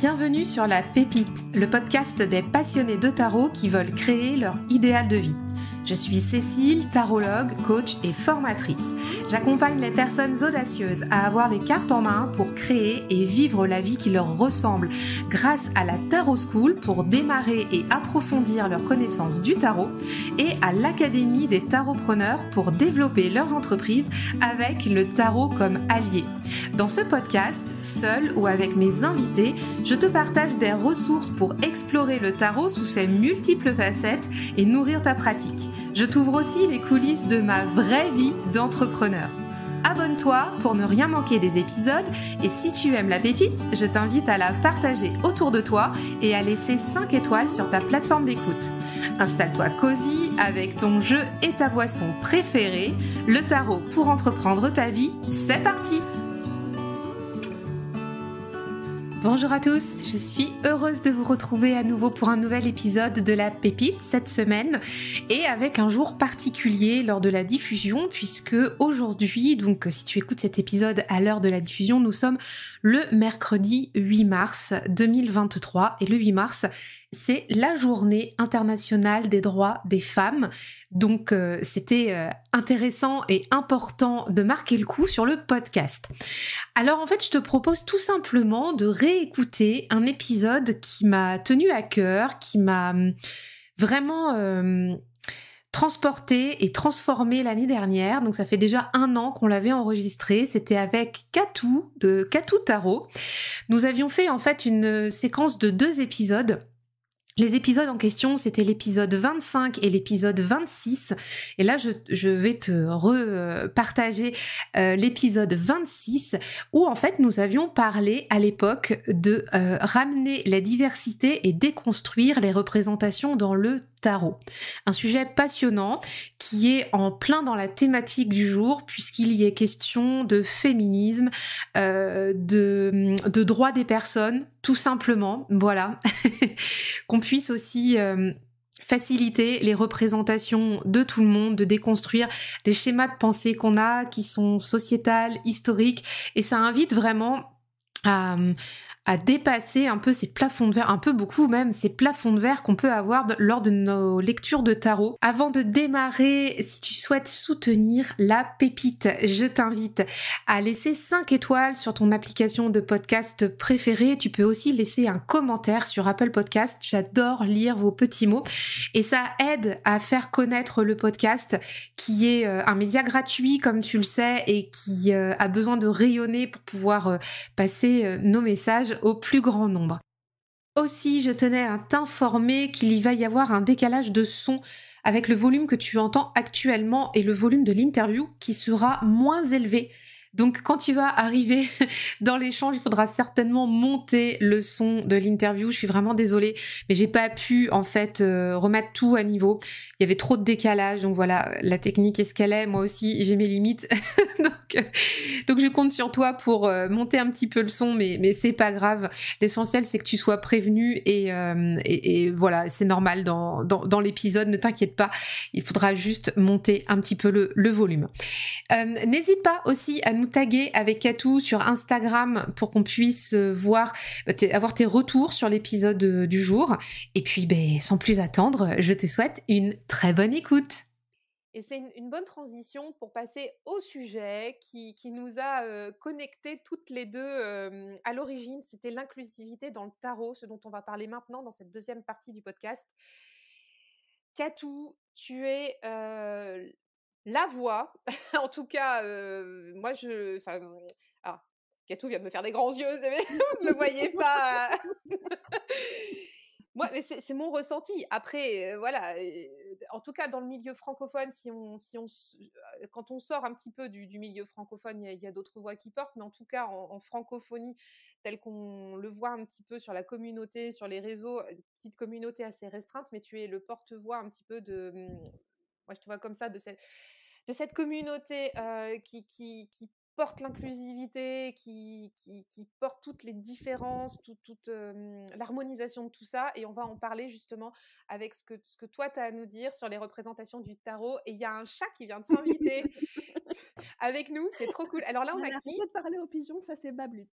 Bienvenue sur La Pépite, le podcast des passionnés de tarot qui veulent créer leur idéal de vie. Je suis Cécile, tarologue, coach et formatrice. J'accompagne les personnes audacieuses à avoir les cartes en main pour créer et vivre la vie qui leur ressemble grâce à la Tarot School pour démarrer et approfondir leurs connaissances du tarot et à l'Académie des tarotpreneurs pour développer leurs entreprises avec le tarot comme allié. Dans ce podcast, seul ou avec mes invités, je te partage des ressources pour explorer le tarot sous ses multiples facettes et nourrir ta pratique. Je t'ouvre aussi les coulisses de ma vraie vie d'entrepreneur. Abonne-toi pour ne rien manquer des épisodes et si tu aimes la pépite, je t'invite à la partager autour de toi et à laisser 5 étoiles sur ta plateforme d'écoute. Installe-toi cosy avec ton jeu et ta boisson préférée, le tarot pour entreprendre ta vie, c'est parti! Bonjour à tous, je suis heureuse de vous retrouver à nouveau pour un nouvel épisode de La Pépite cette semaine et avec un jour particulier lors de la diffusion puisque aujourd'hui, donc si tu écoutes cet épisode à l'heure de la diffusion, nous sommes le mercredi 8 mars 2023 et le 8 mars, c'est la journée internationale des droits des femmes. Donc c'était intéressant et important de marquer le coup sur le podcast. Alors en fait, je te propose tout simplement de réécouter un épisode qui m'a tenu à cœur, qui m'a vraiment transporté et transformé l'année dernière. Donc ça fait déjà 1 an qu'on l'avait enregistré. C'était avec Katou de Katou Tarot. Nous avions fait en fait une séquence de 2 épisodes. Les épisodes en question, c'était l'épisode 25 et l'épisode 26. Et là, je vais te repartager l'épisode 26 où en fait, nous avions parlé à l'époque de ramener la diversité et déconstruire les représentations dans le tarot. Un sujet passionnant qui est en plein dans la thématique du jour puisqu'il y est question de féminisme, de droits des personnes, tout simplement, voilà, qu'on puisse aussi faciliter les représentations de tout le monde, de déconstruire des schémas de pensée qu'on a qui sont sociétales, historiques, et ça invite vraiment à dépasser un peu ces plafonds de verre, un peu beaucoup même, ces plafonds de verre qu'on peut avoir lors de nos lectures de tarot. Avant de démarrer, si tu souhaites soutenir La Pépite, je t'invite à laisser 5 étoiles sur ton application de podcast préférée. Tu peux aussi laisser un commentaire sur Apple Podcast. J'adore lire vos petits mots et ça aide à faire connaître le podcast qui est un média gratuit comme tu le sais et qui a besoin de rayonner pour pouvoir passer nos messages au plus grand nombre. Aussi, je tenais à t'informer qu'il y va y avoir un décalage de son avec le volume que tu entends actuellement et le volume de l'interview qui sera moins élevé. Donc quand tu vas arriver dans l'échange, il faudra certainement monter le son de l'interview. Je suis vraiment désolée, mais j'ai pas pu en fait remettre tout à niveau. Il y avait trop de décalage, donc voilà, la technique est ce qu'elle est. Moi aussi, j'ai mes limites. donc je compte sur toi pour monter un petit peu le son, mais c'est pas grave. L'essentiel, c'est que tu sois prévenu et voilà, c'est normal dans l'épisode. Ne t'inquiète pas, il faudra juste monter un petit peu le volume. N'hésite pas aussi à nous taguer avec Katou sur Instagram pour qu'on puisse voir, avoir tes retours sur l'épisode du jour. Et puis, sans plus attendre, je te souhaite une très bonne écoute. Et c'est une bonne transition pour passer au sujet qui nous a connectés toutes les deux à l'origine. C'était l'inclusivité dans le tarot, ce dont on va parler maintenant dans cette deuxième partie du podcast. Katou, tu es la voix, en tout cas, moi alors, Katou vient de me faire des grands yeux, vous ne le voyez pas. Moi, mais c'est mon ressenti. Après, voilà, en tout cas dans le milieu francophone, quand on sort un petit peu du milieu francophone, il y a d'autres voix qui portent, mais en tout cas en francophonie, tel qu'on le voit un petit peu sur la communauté, sur les réseaux, une petite communauté assez restreinte, mais tu es le porte-voix un petit peu moi je te vois comme ça, de cette communauté qui porte l'inclusivité, qui porte toutes les différences, toute l'harmonisation de tout ça. Et on va en parler justement avec ce que toi, tu as à nous dire sur les représentations du tarot. Et il y a un chat qui vient de s'inviter avec nous. C'est trop cool. Alors là, on a qui ? Arrête de parler aux pigeons, ça c'est Bablut.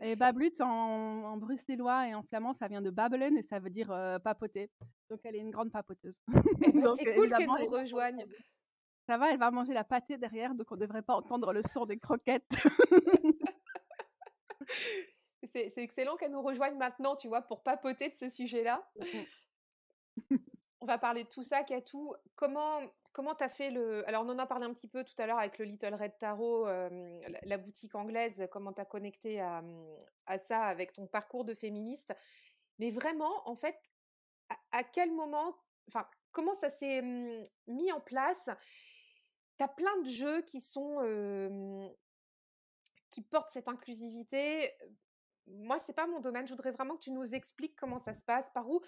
Et bablut en bruxellois et en flamand, ça vient de babbelen et ça veut dire papoter. Donc elle est une grande papoteuse. Eh ben, Donc c'est cool qu'elle évidemment, nous rejoigne. ça va, elle va manger la pâtée derrière, donc on ne devrait pas entendre le son des croquettes. C'est excellent qu'elle nous rejoigne maintenant, tu vois, pour papoter de ce sujet-là. On va parler de tout ça, Katou. Comment t'as fait le... Alors, on en a parlé un petit peu tout à l'heure avec le Little Red Tarot, la boutique anglaise, comment t'as connecté à ça avec ton parcours de féministe. Mais vraiment, en fait, à quel moment, enfin, comment ça s'est mis en place? T'as plein de jeux qui portent cette inclusivité. Moi, c'est pas mon domaine. Je voudrais vraiment que tu nous expliques comment ça se passe, par où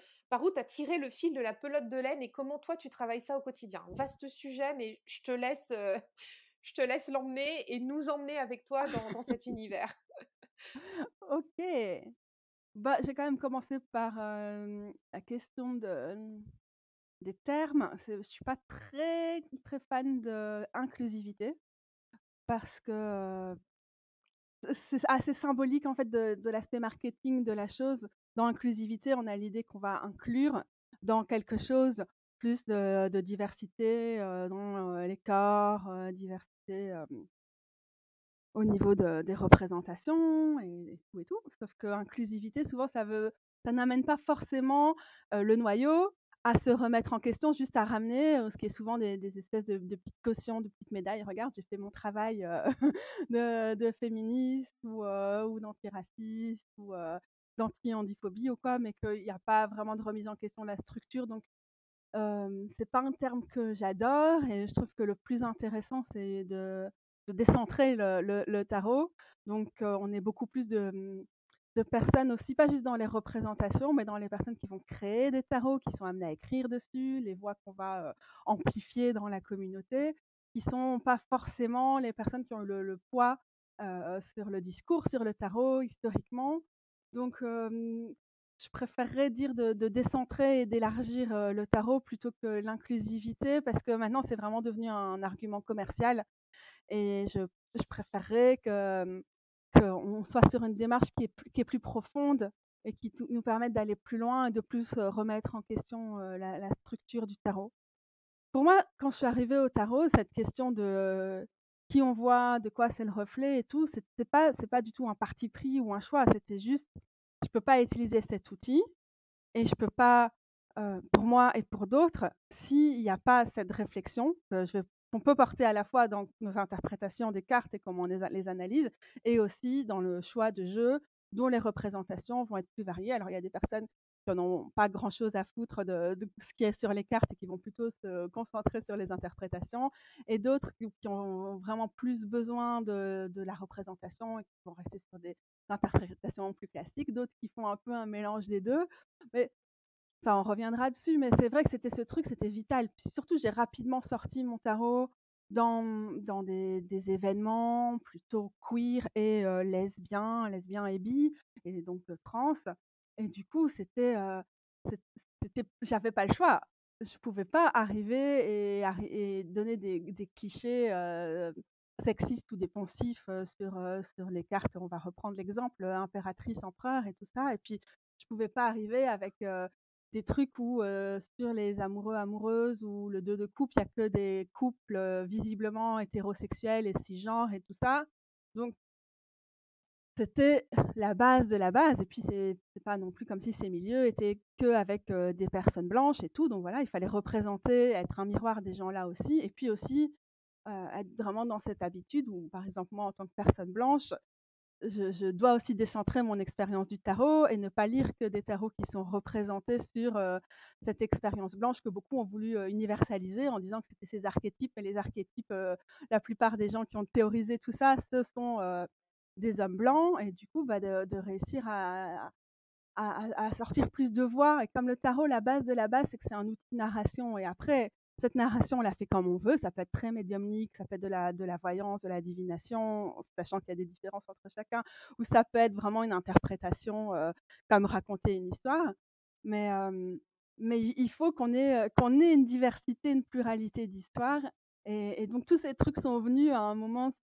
tu as tiré le fil de la pelote de laine et comment toi tu travailles ça au quotidien. Vaste sujet, mais je te laisse l'emmener et nous emmener avec toi dans cet univers. OK. Bah, j'ai quand même commencé par, la question des termes. Je suis pas très, très fan d'inclusivité parce que, c'est assez symbolique en fait de l'aspect marketing de la chose. Dans inclusivité, on a l'idée qu'on va inclure dans quelque chose plus de diversité, dans, les corps, diversité, au niveau des représentations et tout. Sauf que inclusivité, souvent, ça n'amène pas forcément le noyau à se remettre en question, juste à ramener ce qui est souvent des espèces de petites cautions, de petites médailles. Regarde, j'ai fait mon travail de féministe ou d'antiraciste ou d'anti-handiphobie ou quoi, mais qu'il n'y a pas vraiment de remise en question de la structure. Donc, c'est pas un terme que j'adore et je trouve que le plus intéressant, c'est de décentrer le tarot. Donc, on est beaucoup plus de personnes aussi, pas juste dans les représentations, mais dans les personnes qui vont créer des tarots, qui sont amenées à écrire dessus, les voix qu'on va amplifier dans la communauté, qui sont pas forcément les personnes qui ont eu le poids sur le discours, sur le tarot historiquement. Donc, je préférerais dire de décentrer et d'élargir le tarot plutôt que l'inclusivité, parce que maintenant c'est vraiment devenu un argument commercial et je préférerais qu'on soit sur une démarche qui est plus profonde et qui nous permette d'aller plus loin et de plus remettre en question la structure du tarot. Pour moi, quand je suis arrivée au tarot, cette question de qui on voit, de quoi c'est le reflet et tout, c'est pas du tout un parti pris ou un choix, c'était juste, je peux pas utiliser cet outil et je peux pas, pour moi et pour d'autres, s'il y a pas cette réflexion qu'on peut porter à la fois dans nos interprétations des cartes et comment on les analyse et aussi dans le choix de jeu dont les représentations vont être plus variées. Alors il y a des personnes qui en ont pas grand chose à foutre de ce qui est sur les cartes et qui vont plutôt se concentrer sur les interprétations et d'autres qui ont vraiment plus besoin de la représentation et qui vont rester sur des interprétations plus classiques, d'autres qui font un peu un mélange des 2. Mais ça, on reviendra dessus, mais c'est vrai que c'était ce truc, c'était vital. Puis surtout, j'ai rapidement sorti mon tarot dans des événements plutôt queer et lesbiens et bi, et donc trans. Et du coup, j'avais pas le choix. Je pouvais pas arriver et donner des clichés sexistes ou des poncifs sur les cartes. On va reprendre l'exemple impératrice, empereur et tout ça. Et puis, je pouvais pas arriver avec des trucs où sur les amoureux, amoureuses ou le 2 de couple, il y a que des couples visiblement hétérosexuels et cisgenres et tout ça. Donc, c'était la base de la base. Et puis, c'est pas non plus comme si ces milieux étaient qu'avec des personnes blanches et tout. Donc voilà, il fallait représenter, être un miroir des gens là aussi. Et puis aussi, être vraiment dans cette habitude où, par exemple, moi, en tant que personne blanche, je dois aussi décentrer mon expérience du tarot et ne pas lire que des tarots qui sont représentés sur cette expérience blanche que beaucoup ont voulu universaliser en disant que c'était ces archétypes. Mais les archétypes, la plupart des gens qui ont théorisé tout ça, ce sont des hommes blancs. Et du coup, bah, de réussir à sortir plus de voix. Et comme le tarot, la base de la base, c'est que c'est un outil de narration. Et après, cette narration, on la fait comme on veut. Ça peut être très médiumnique, ça peut être de la voyance, de la divination, sachant qu'il y a des différences entre chacun, ou ça peut être vraiment une interprétation comme raconter une histoire. Mais, il faut qu'on ait une diversité, une pluralité d'histoires. Et donc tous ces trucs sont venus à un moment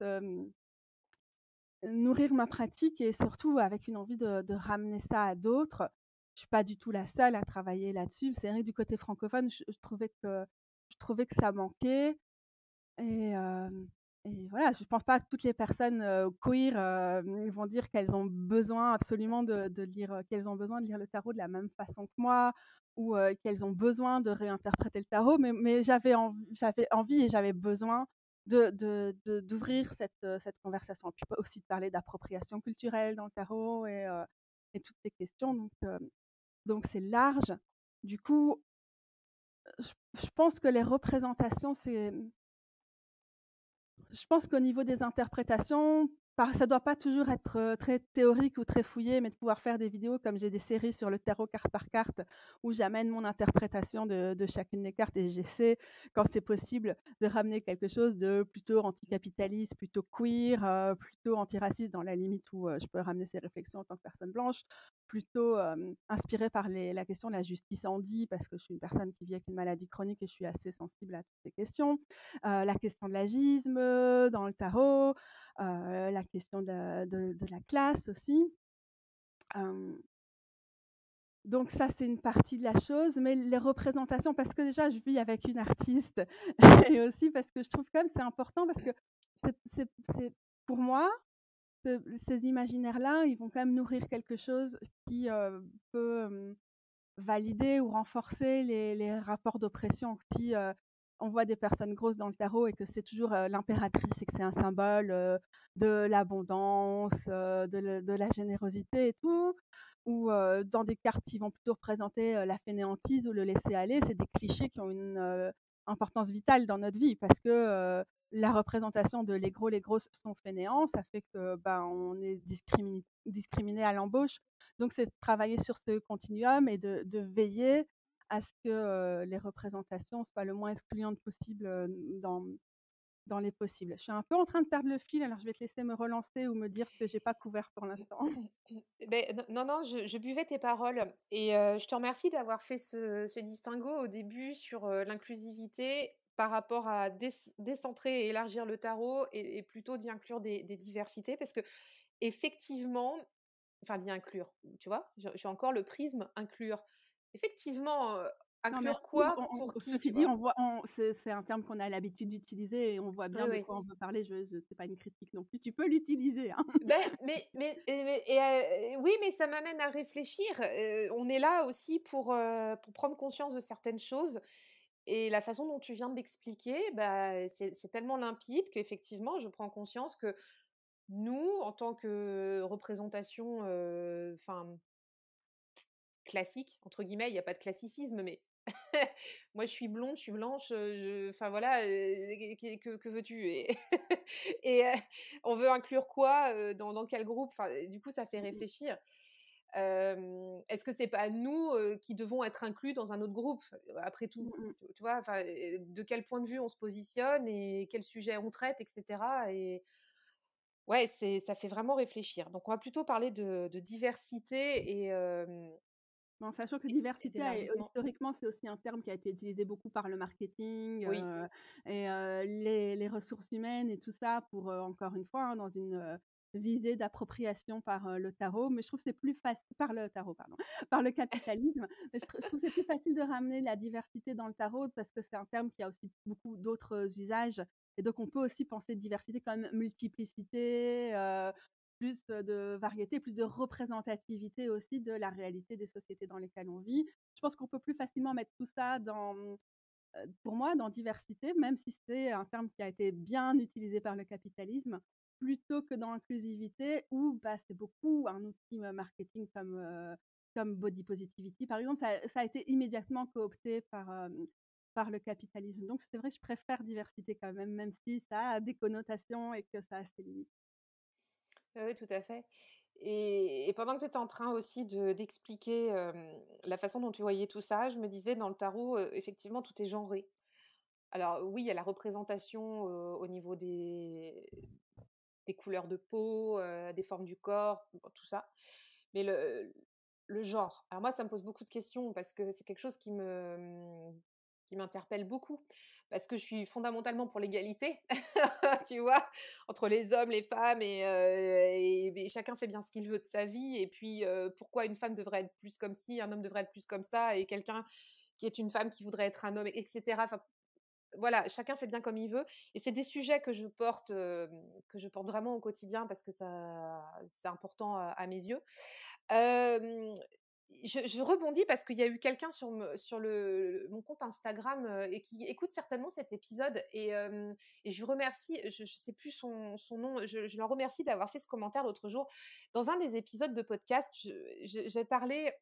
nourrir ma pratique et surtout avec une envie de ramener ça à d'autres. Je suis pas du tout la seule à travailler là-dessus. C'est vrai que du côté francophone, je trouvais que ça manquait et voilà, je pense pas que toutes les personnes, queer, vont dire qu'elles ont besoin absolument de lire, qu'elles ont besoin de lire le tarot de la même façon que moi ou qu'elles ont besoin de réinterpréter le tarot, mais j'avais envie et j'avais besoin d'ouvrir cette conversation et puis aussi de parler d'appropriation culturelle dans le tarot et toutes ces questions donc c'est large. Du coup, je pense que les représentations, je pense qu'au niveau des interprétations, ça doit pas toujours être, très théorique ou très fouillé, mais de pouvoir faire des vidéos comme j'ai des séries sur le tarot carte par carte, où j'amène mon interprétation de chacune des cartes et j'essaie, quand c'est possible, de ramener quelque chose de plutôt anticapitaliste, plutôt queer, plutôt antiraciste dans la limite où, je peux ramener ces réflexions en tant que personne blanche, plutôt, inspirée par la question de la justice handi parce que je suis une personne qui vit avec une maladie chronique et je suis assez sensible à toutes ces questions. La question de l'agisme, dans le tarot, la question de la classe aussi. Hem, donc ça, c'est une partie de la chose, mais les représentations parce que déjà je vis avec une artiste et aussi parce que je trouve quand même c'est important parce que c'est pour moi, ces imaginaires-là, ils vont quand même nourrir quelque chose qui, peut, valider ou renforcer les rapports d'oppression. Si on voit des personnes grosses dans le tarot et que c'est toujours l'impératrice et que c'est un symbole de l'abondance, de la générosité et tout, ou dans des cartes qui vont plutôt représenter la fainéantise ou le laisser-aller, c'est des clichés qui ont une importance vitale dans notre vie parce que la représentation de les grosses sont fainéants, ça fait que ben, on est discriminé à l'embauche donc, c'est de travailler sur ce continuum et de veiller à ce que les représentations soient le moins excluantes possible dans les possibles. Je suis un peu en train de perdre le fil, alors je vais te laisser me relancer ou me dire ce que j'ai pas couvert pour l'instant. Beh, non, non, je buvais tes paroles et je te remercie d'avoir fait ce distinguo au début sur, l'inclusivité par rapport à décentrer et élargir le tarot et plutôt d'y inclure des diversités parce qu'effectivement enfin d'y inclure, tu vois? J'ai encore le prisme inclure. Effectivement, Non, inclure merci. quoi? Pour qui, Ceci tu dit, vois? on voit, c'est un terme qu'on a l'habitude d'utiliser et on voit Oui, bien de oui. quoi on veut parler. C'est pas une critique non plus. Tu peux l'utiliser, hein. Ben, oui, mais ça m'amène à réfléchir, on est là aussi pour prendre conscience de certaines choses et la façon dont tu viens de l'expliquer, bah, c'est tellement limpide qu'effectivement, je prends conscience que nous, en tant que représentation, enfin «classique» entre guillemets, il y a pas de classicisme, mais moi je suis blonde, je suis blanche, je enfin voilà, que veux-tu? Et et on veut inclure quoi, dans quel groupe? Enfin, du coup, ça fait réfléchir. Est-ce que c'est pas nous, qui devons être inclus dans un autre groupe, après tout? Mmh mh. Tu vois? Enfin, de quel point de vue on se positionne et quel sujet on traite et cetera et ouais, ça fait vraiment réfléchir. Donc on va plutôt parler de diversité En sachant que et diversité d'élargissement. historiquement, c'est aussi un terme qui a été utilisé beaucoup par le marketing, Oui. et les ressources humaines et tout ça pour, encore une fois, hein, dans une, visée d'appropriation par, le tarot. Mais je trouve que c'est plus facile par le tarot, pardon, par le capitalisme. Mais je trouve que c'est plus facile de ramener la diversité dans le tarot parce que c'est un terme qui a aussi beaucoup d'autres usages et donc on peut aussi penser diversité comme multiplicité, plus de variété, plus de représentativité aussi de la réalité des sociétés dans lesquelles on vit. Je pense qu'on peut plus facilement mettre tout ça pour moi, dans diversité, même si c'est un terme qui a été bien utilisé par le capitalisme, plutôt que dans inclusivité où bah, c'est beaucoup un outil marketing comme body positivity, par exemple, ça a été immédiatement coopté par le capitalisme. Donc c'est vrai, je préfère diversité quand même, même si ça a des connotations et que ça a ses limites. Oui, tout à fait et pendant que tu étais en train aussi d'expliquer, la façon dont tu voyais tout ça, je me disais dans le tarot, effectivement, tout est genré. Alors oui, il y a la représentation, au niveau des couleurs de peau, des formes du corps, bon tout ça, mais le genre. Alors moi, ça me pose beaucoup de questions parce que c'est quelque chose qui me, qui m'interpelle beaucoup parce que je suis fondamentalement pour l'égalité, tu vois? Entre les hommes, les femmes et chacun fait bien ce qu'il veut de sa vie et puis, pourquoi une femme devrait être plus comme ci, un homme devrait être plus comme ça et quelqu'un qui est une femme qui voudrait être un homme et cetera. Enfin, voilà, chacun fait bien comme il veut et c'est des sujets que je porte vraiment au quotidien parce que ça c'est important à mes yeux. Hem, je rebondis parce qu'il y a eu quelqu'un sur mon compte Instagram, et qui écoute certainement cet épisode et je lui remercie, je sais plus son nom, je le remercie d'avoir fait ce commentaire l'autre jour. Dans un des épisodes de podcast, j'ai parlé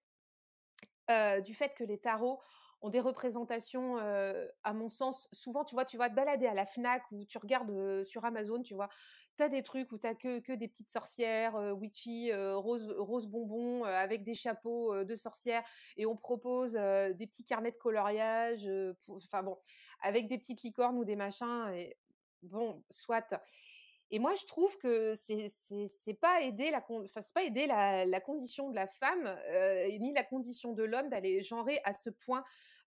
du fait que les tarots ont des représentations, à mon sens, souvent, tu vois, tu vas te balader à la Fnac ou tu regardes, sur Amazon, tu vois? Tu as des trucs où tu as que des petites sorcières, witchy, rose bonbon, avec des chapeaux, de sorcières et on propose, des petits carnets de coloriage, pour enfin bon, avec des petites licornes ou des machins et bon, soit. Et moi, je trouve que c'est pas aider c'est pas aider la condition de la femme, ni la condition de l'homme d'aller genrer à ce point,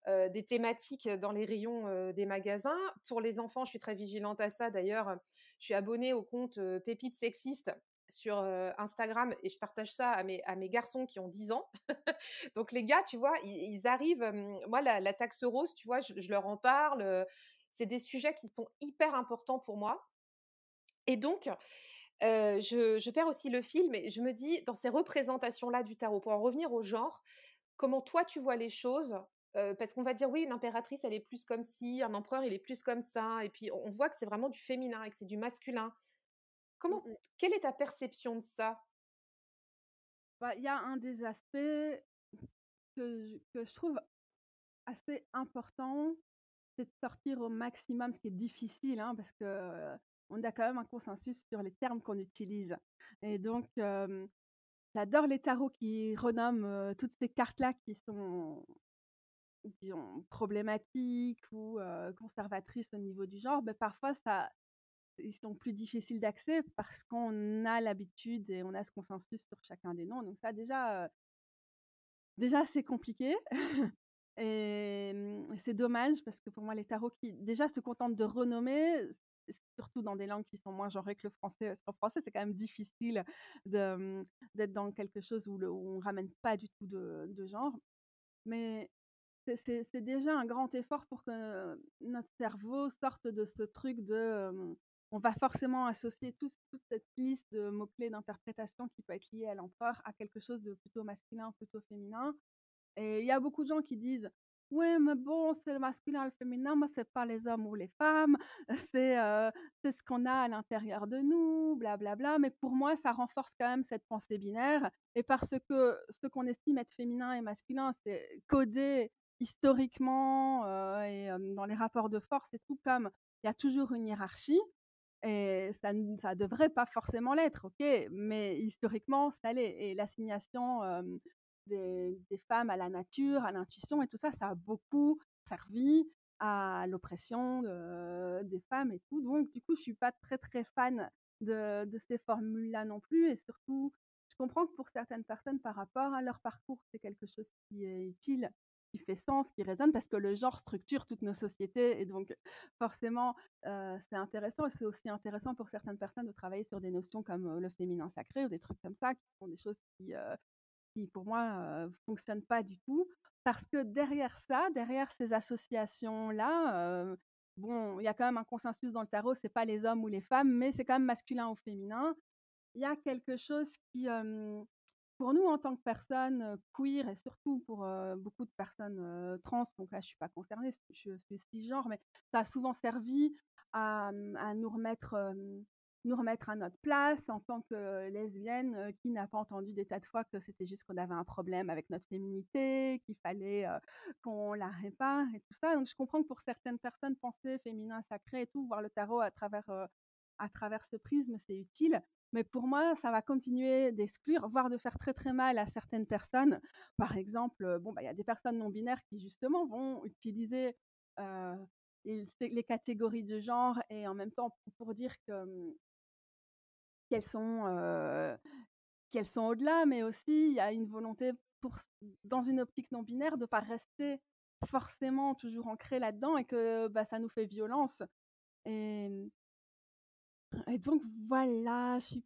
des thématiques dans les rayons, des magasins. Pour les enfants, je suis très vigilante à ça. D'ailleurs, je suis abonnée au compte, Pépites sexistes sur, Instagram et je partage ça à mes garçons qui ont 10 ans. Donc les gars, tu vois, ils arrivent, moi la taxe rose, tu vois, je leur en parle, c'est des sujets qui sont hyper importants pour moi et donc je perds aussi le fil, mais je me dis dans ces représentations-là du tarot, pour en revenir au genre, comment toi tu vois les choses? Parce qu'on va dire: «Oui, une impératrice, elle est plus comme ci, un empereur, il est plus comme ça» et puis on voit que c'est vraiment du féminin et que c'est du masculin. Mmh Comment mh. quelle est ta perception de ça? Bah, il y a un des aspects que je trouve assez important, c'est de sortir au maximum, ce qui est difficile, hein, parce que, on a quand même un consensus sur les termes qu'on utilise et donc j'adore les tarots qui renomment, toutes ces cartes-là qui sont disons problématiques ou conservatrices au niveau du genre, mais parfois ça ils sont plus difficiles d'accès parce qu'on a l'habitude et on a ce consensus sur chacun des noms. Donc ça déjà c'est compliqué et c'est dommage parce que pour moi les tarots qui déjà se contentent de renommer, surtout dans des langues qui sont moins genrées que le français, parce qu'en français c'est quand même difficile de, d'être dans quelque chose où on ramène pas du tout de genre. Mais c'est déjà un grand effort pour que notre cerveau sorte de ce truc de, on va forcément associer toute cette liste de mots-clés d'interprétation qui peut être liée à l'empereur à quelque chose de plutôt masculin, plutôt féminin. Et il y a beaucoup de gens qui disent: «Ouais, mais bon, c'est le masculin et le féminin, moi, c'est pas les hommes ou les femmes, c'est, heu, c'est ce qu'on a à l'intérieur de nous, blablabla». Mais pour moi, ça renforce quand même cette pensée binaire et parce que ce qu'on estime être féminin et masculin, c'est codé historiquement, dans les rapports de force et tout, comme il y a toujours une hiérarchie et ça devrait pas forcément l'être, OK, mais historiquement, ça l'est et l'assignation, des femmes à la nature, à l'intuition et tout ça, ça a beaucoup servi à l'oppression des femmes et tout. Donc du coup, je suis pas très, très fan de ces formules-là non plus et surtout, je comprends que pour certaines personnes, par rapport à leur parcours, c'est quelque chose qui est utile, qui fait sens, qui résonne parce que le genre structure toutes nos sociétés et donc forcément, c'est intéressant et c'est aussi intéressant pour certaines personnes de travailler sur des notions comme, le féminin sacré ou des trucs comme ça, qui sont des choses qui pour moi, fonctionnent pas du tout. Parce que derrière ça, derrière ces associations-là, bon, il y a quand même un consensus dans le tarot, c'est pas les hommes ou les femmes, mais c'est quand même masculin ou féminin. Il y a quelque chose qui, pour nous en tant que personnes, queer et surtout pour, beaucoup de personnes, trans, donc là je suis pas concernée, je suis cisgenre, mais ça a souvent servi à nous remettre à notre place en tant que lesbienne, qui n'a pas entendu des tas de fois que c'était juste qu'on avait un problème avec notre féminité, qu'il fallait, qu'on la répare et tout ça. Donc je comprends que pour certaines personnes, penser féminin sacré et tout, voir le tarot à travers ce prisme, c'est utile. Mais pour moi, ça va continuer d'exclure, voire de faire très, très mal à certaines personnes. Par exemple, bon, bah, il y a des personnes non binaires qui justement vont utiliser, heu, les catégories de genre et en même temps pour dire que, qu'elles sont, heu, qu'elles sont au-delà, mais aussi il y a une volonté pour dans une optique non binaire de pas rester forcément toujours ancrés là-dedans et que, bah, ça nous fait violence et et donc voilà, je suis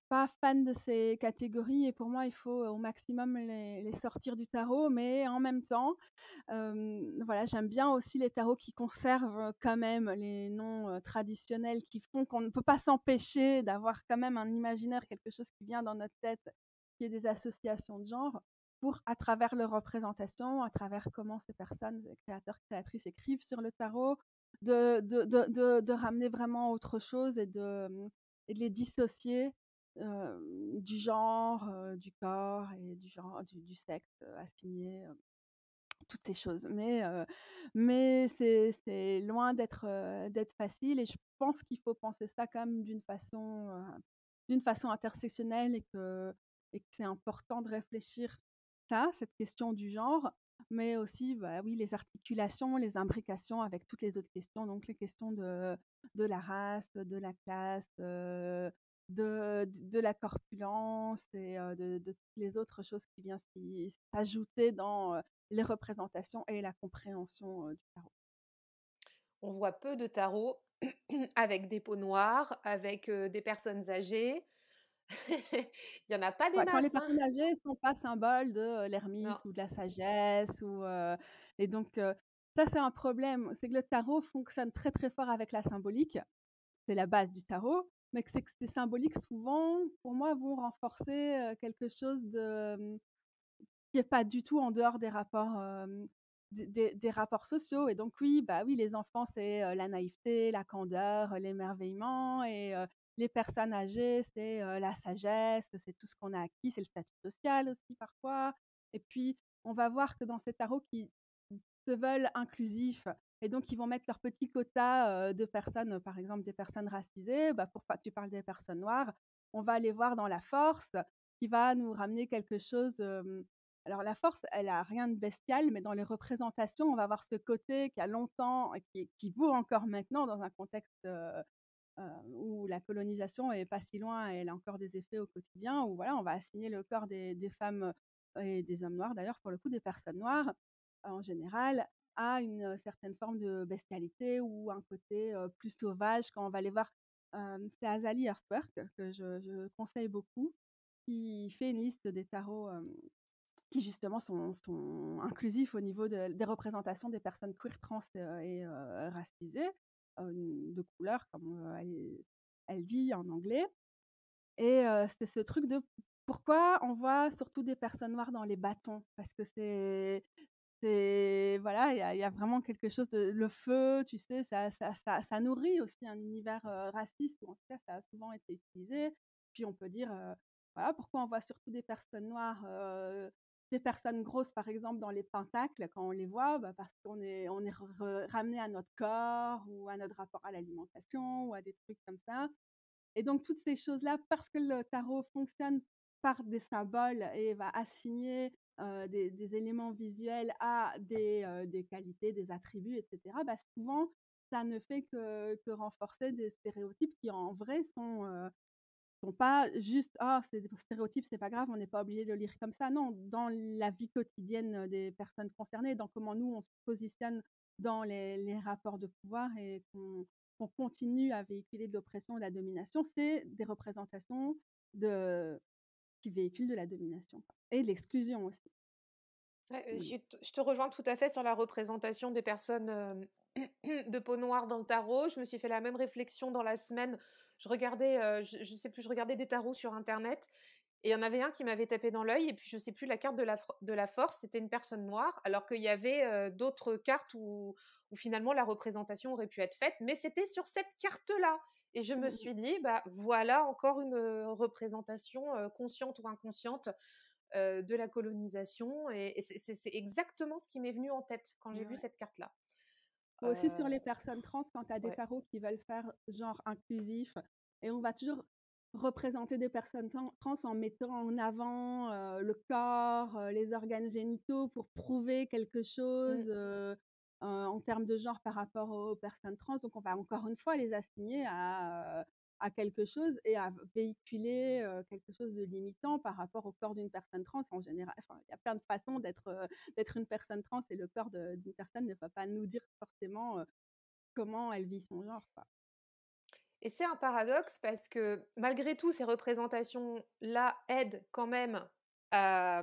pas fan de ces catégories et pour moi, il faut, au maximum les sortir du tarot, mais en même temps, voilà, j'aime bien aussi les tarots qui conservent, quand même les noms, traditionnels qui font qu'on ne peut pas s'empêcher d'avoir quand même un imaginaire, quelque chose qui vient dans notre tête, qui est des associations de genre pour à travers leur représentation, à travers comment ces personnes, créateurs, créatrices écrivent sur le tarot, de ramener vraiment autre chose et de les dissocier, du genre, du corps et du genre du sexe, assigné, toutes ces choses. Mais c'est loin d'être facile et je pense qu'il faut penser ça quand même d'une façon intersectionnelle et que c'est important de réfléchir ça, cette question du genre, mais aussi, bah, oui, les articulations, les imbrications avec toutes les autres questions, donc les questions de la race, de la classe, de la corpulence et de toutes les autres choses qui viennent s'ajouter dans, les représentations et la compréhension, du tarot. On voit peu de tarots avec des peaux noires, avec des personnes âgées. Il y en a pas des Ouais, quand les masses, hein. personnes âgées sont pas symboles de, Non. l'ermite ou de la sagesse et donc ça, c'est un problème. C'est que le tarot fonctionne très, très fort avec la symbolique. C'est la base du tarot, mais que ces symboliques souvent, pour moi, vont renforcer, quelque chose qui est pas du tout en dehors des rapports, des rapports sociaux et donc oui, bah, oui, les enfants, c'est, la naïveté, la candeur, l'émerveillement et les personnes âgées, c'est, la sagesse, c'est tout ce qu'on a acquis, c'est le statut social aussi parfois et puis on va voir que dans ces tarots qui se veulent inclusifs et donc ils vont mettre leur petit quota, de personnes, par exemple des personnes racisées, bah, pour pas tu parles des personnes noires, on va aller voir dans la force qui va nous ramener quelque chose, alors la force, elle a rien de bestial, mais dans les représentations, on va avoir ce côté qui a longtemps et qui vaut encore maintenant dans un contexte, où la colonisation est pas si loin et elle a encore des effets au quotidien, où voilà, on va assigner le corps des femmes, et des hommes noirs d'ailleurs, pour le coup, des personnes noires, en général, à une, certaine forme de bestialité ou un côté, plus sauvage quand on va les voir. C'est Azalee Earthwork que je conseille beaucoup, qui fait une liste des tarots, qui justement sont inclusifs au niveau des représentations des personnes queer, trans, et racisées, de couleur comme, elle dit en anglais et c'est ce truc de pourquoi on voit surtout des personnes noires dans les bâtons? Parce que c'est voilà, il y a vraiment quelque chose de le feu, tu sais, ça nourrit aussi un univers, raciste ou en tout cas ça a souvent été utilisé. Puis on peut dire, voilà, pourquoi on voit surtout des personnes noires, des personnes grosses par exemple dans les pentacles quand on les voit? Bah, parce qu'on est ramené à notre corps ou à notre rapport à l'alimentation ou à des trucs comme ça. Et donc toutes ces choses-là, parce que le tarot fonctionne par des symboles et va assigner, des éléments visuels à des qualités, des attributs et cetera, bah, souvent, ça ne fait que renforcer des stéréotypes qui en vrai sont pas juste: «Ah, c'est des stéréotypes, c'est pas grave, on n'est pas obligé de le lire comme ça». Non, dans la vie quotidienne, des personnes concernées, dans comment nous on se positionne dans les rapports de pouvoir et qu'on continue à véhiculer de l'oppression et de la domination, c'est des représentations de qui véhiculent de la domination quoi et de l'exclusion aussi. Ouais, Mmh. je te rejoins tout à fait sur la représentation des personnes, de peau noire dans le tarot. Je me suis fait la même réflexion dans la semaine. Je regardais, je sais plus, je regardais des tarots sur internet et il y en avait un qui m'avait tapé dans l'œil et puis je sais plus, la carte de la force, c'était une personne noire, alors qu'il y avait, d'autres cartes où finalement la représentation aurait pu être faite, mais c'était sur cette carte-là et je me Mmh mh. suis dit: «Bah, voilà encore une, représentation, consciente ou inconsciente, de la colonisation» et c'est exactement ce qui m'est venu en tête quand j'ai vu Ouais. cette carte-là. Aussi sur Heu, les personnes trans, quand tu as des ouais. tarots qui veulent faire genre inclusif et on va toujours représenter des personnes trans en mettant en avant, le corps, les organes génitaux pour prouver quelque chose, Mmh. en termes de genre par rapport aux personnes trans. Donc on va encore une fois les assigner à, à quelque chose et à véhiculer, quelque chose de limitant par rapport au corps d'une personne trans en général. Enfin, il y a plein de façons d'être une personne trans et le corps d'une personne ne va pas nous dire forcément, comment elle vit son genre, quoi. Et c'est un paradoxe parce que malgré tout, ces représentations-là aident quand même à,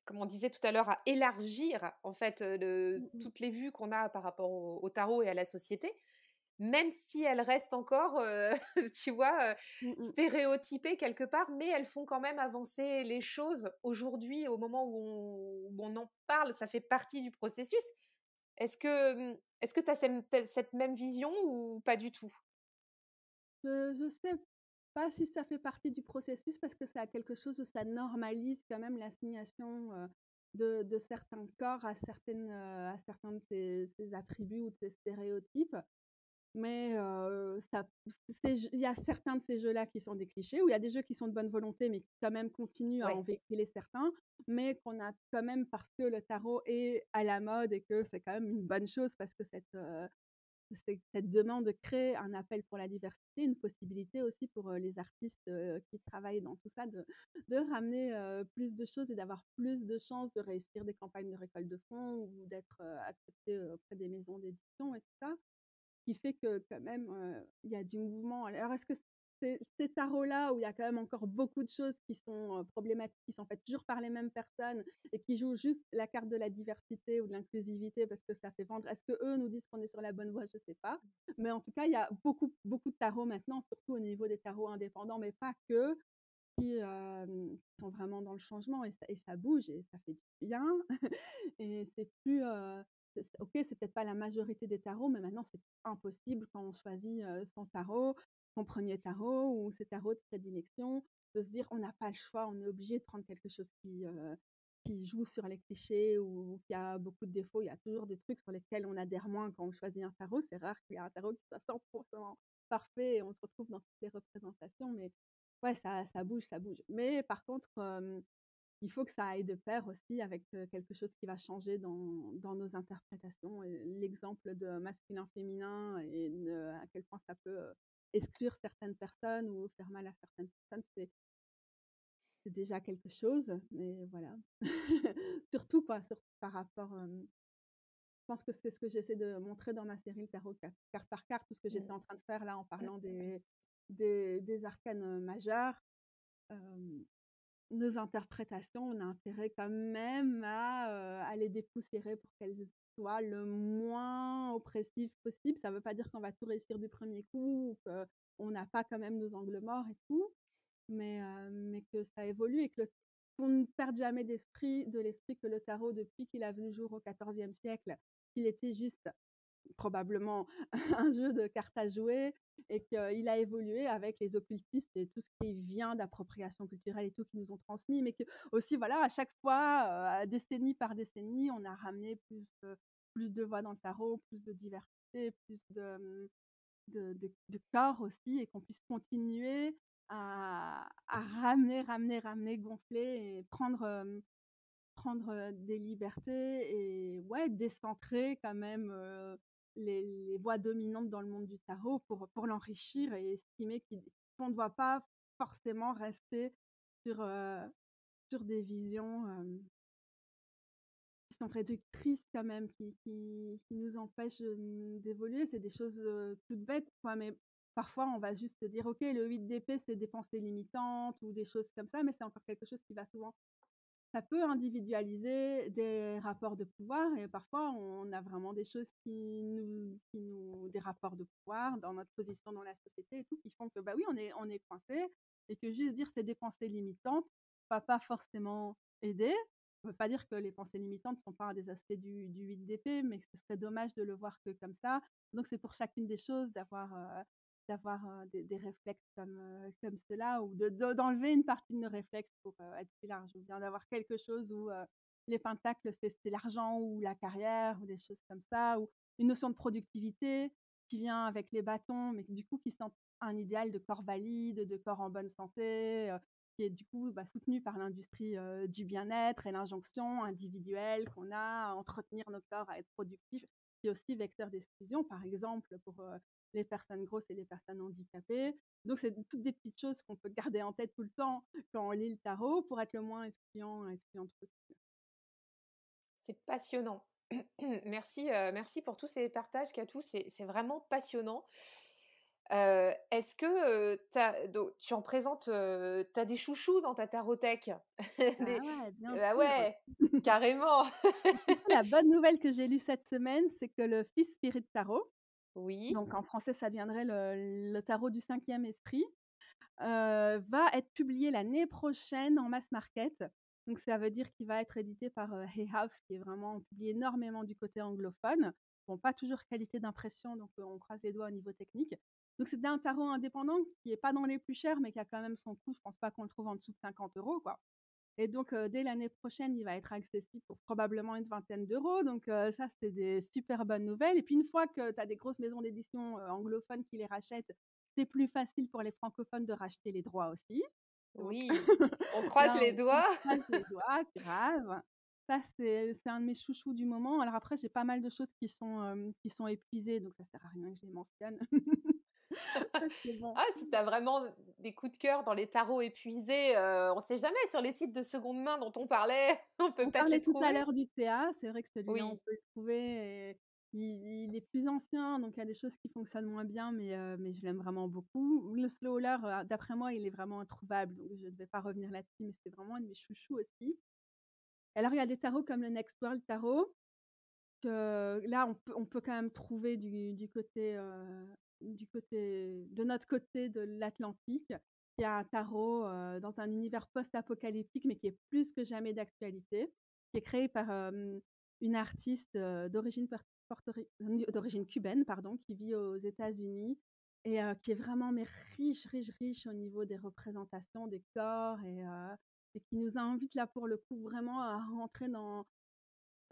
comme on disait tout à l'heure, à élargir en fait, Mmh mh. toutes les vues qu'on a par rapport au tarot et à la société, même si elles restent encore, tu vois, Mmh mh. stéréotypées quelque part, mais elles font quand même avancer les choses aujourd'hui au moment où on en parle, ça fait partie du processus. Est-ce que tu as cette même vision ou pas du tout? Je sais pas si ça fait partie du processus parce que c'est à quelque chose où ça normalise quand même l'assignation, de certains corps à certains de ces attributs ou de ces stéréotypes. Mais ça il y a certains de ces jeux-là qui sont des clichés, où il y a des jeux qui sont de bonne volonté, mais qui quand même continuent à en Ouais. véhiculer certains, mais qu'on a quand même parce que le tarot est à la mode et que c'est quand même une bonne chose parce que cette demande crée un appel pour la diversité, une possibilité aussi pour, les artistes, qui travaillent dans tout ça de ramener, plus de choses et d'avoir plus de chances de réussir des campagnes de récolte de fonds ou d'être, acceptés, auprès des maisons d'édition et tout ça. Qui fait que quand même, il y a du mouvement. Alors est-ce que ces tarots-là, où il y a quand même encore beaucoup de choses qui sont, problématiques, qui sont faites toujours par les mêmes personnes et qui jouent juste la carte de la diversité ou de l'inclusivité parce que ça fait vendre, est-ce qu'eux nous disent qu'on est sur la bonne voie? Je sais pas. Mais en tout cas, il y a beaucoup, beaucoup de tarots maintenant, surtout au niveau des tarots indépendants, mais pas que, sont vraiment dans le changement et ça bouge et ça fait du bien. Et c'est plus, c'est OK, c'est peut-être pas la majorité des tarots, mais maintenant c'est impossible quand on choisit, son tarot, son premier tarot ou ses tarots de prédilection, de se dire: «On n'a pas le choix, on est obligé de prendre quelque chose qui joue sur les clichés ou qui a beaucoup de défauts». Il y a toujours des trucs sur lesquels on adhère moins quand on choisit un tarot. C'est rare qu'il y ait un tarot qui soit 100 parfait et on se retrouve dans toutes les représentations, mais ouais, ça bouge, ça bouge. Mais par contre, il faut que ça aille de pair aussi avec, quelque chose qui va changer dans nos interprétations et l'exemple de masculin-féminin et de à quel point ça peut, exclure certaines personnes ou faire mal à certaines personnes, c'est déjà quelque chose, mais voilà. Surtout quoi, surtout par rapport, je pense que c'est ce que j'essaie de montrer dans ma série, le tarot carte par carte, tout ce que j'étais Mmh. en train de faire là en parlant des arcanes, majeurs. Hem Nos interprétations, on a intérêt quand même à les dépoussiérer pour qu'elles soient le moins oppressives possible. Ça ne veut pas dire qu'on va tout réussir du premier coup ou qu'on n'a pas quand même nos angles morts et tout, mais que ça évolue et qu'on ne perde jamais de l'esprit que le tarot, depuis qu'il a vu le jour au XIVe siècle, qu'il était juste probablement un jeu de cartes à jouer et qu'il a évolué avec les occultistes et tout ce qui vient d'appropriation culturelle et tout qui nous ont transmis, mais que aussi voilà, à chaque fois, décennie par décennie, on a ramené plus de voix dans le tarot, plus de diversité, plus de corps aussi et qu'on puisse continuer à ramener, gonfler et prendre des libertés et ouais, décentrer quand même, les voix dominantes dans le monde du tarot pour l'enrichir et estimer qu'on ne doit pas forcément rester sur, sur des visions, qui sont réductrices quand même, qui nous empêchent, d'évoluer. C'est des choses, toutes bêtes quoi, mais parfois on va juste se dire: «OK, le 8 d'épée, c'est des pensées limitantes» ou des choses comme ça, mais c'est encore quelque chose qui va souvent ça peut individualiser des rapports de pouvoir et parfois on a vraiment des choses qui nous des rapports de pouvoir dans notre position dans la société et tout, qui font que, bah, oui, on est coincé et que juste dire: «C'est des pensées limitantes» va pas forcément aider. Ça veut pas dire que les pensées limitantes sont pas des aspects du 8 d'épée, mais que ce serait dommage de le voir que comme ça. Donc c'est pour chacune des choses d'avoir des réflexes comme ceux-là ou d'enlever une partie de nos réflexes pour, être plus large ou bien d'avoir quelque chose où, les pentacles, c'est l'argent ou la carrière ou des choses comme ça ou une notion de productivité qui vient avec les bâtons, mais du coup qui sont un idéal de corps valide, de corps en bonne santé, qui est du coup, bah, soutenu par l'industrie, du bien-être et l'injonction individuelle qu'on a à entretenir nos corps, à être productifs, qui est aussi vecteur d'exclusion. Par exemple, pour, les personnes grosses et les personnes handicapées. Donc, c'est toutes des petites choses qu'on peut garder en tête tout le temps quand on lit le tarot pour être le moins excluante possible. C'est passionnant. Merci, merci pour tous ces partages, Katou, c'est vraiment passionnant. Est-ce que, tu en présentes, tu des chouchous dans ta tarothèque? Ah Des ouais, bien Ah sûr! ouais, carrément! En tout cas, la bonne nouvelle que j'ai lue cette semaine, c'est que le Fifth Spirit Tarot, Oui, donc en français, ça deviendrait le tarot du 5e esprit, va être publié l'année prochaine en mass market. Donc ça veut dire qu'il va être édité par, Hay House qui est vraiment publié énormément du côté anglophone. Bon, pas toujours qualité d'impression, donc on croise les doigts au niveau technique. Donc c'est un tarot indépendant qui est pas dans les plus chers, mais qui a quand même son coût. Je pense pas qu'on le trouve en dessous de 50 € quoi. Et donc dès l'année prochaine, il va être accessible pour probablement une vingtaine d'euros. Donc ça, c'est des super bonnes nouvelles. Et puis une fois que tu as des grosses maisons d'édition, anglophones qui les rachètent, c'est plus facile pour les francophones de racheter les droits aussi. Donc oui, on croise là, les on doigts. croise les doigts, grave. Ça, c'est un de mes chouchous du moment. Alors après, j'ai pas mal de choses qui sont épuisées, donc ça sert à rien que je les mentionne. Parce que bon, Ah, si tu as vraiment des coups de cœur dans les tarots épuisés, on sait jamais sur les sites de seconde main dont on parlait, on peut on peut-être les parlait tout à trouver. l'heure du Théa, c'est vrai que celui-là, on Oui, peut le trouver et il est plus ancien, donc il y a des choses qui fonctionnent moins bien, mais je l'aime vraiment beaucoup. Le Slowler, d'après moi, il est vraiment introuvable, donc je ne vais pas revenir là-dessus, mais c'est vraiment un de mes chouchous aussi. Alors il y a des tarots comme le Next World Tarot, que là, on peut quand même trouver du côté de notre côté de l'Atlantique. Il y a un tarot, dans un univers post-apocalyptique, mais qui est plus que jamais d'actualité, qui est créé par, une artiste, d'origine cubaine, pardon, qui vit aux États-Unis et qui est vraiment mais riche, riche, riche au niveau des représentations des corps et qui nous invite là, pour le coup, vraiment à rentrer dans,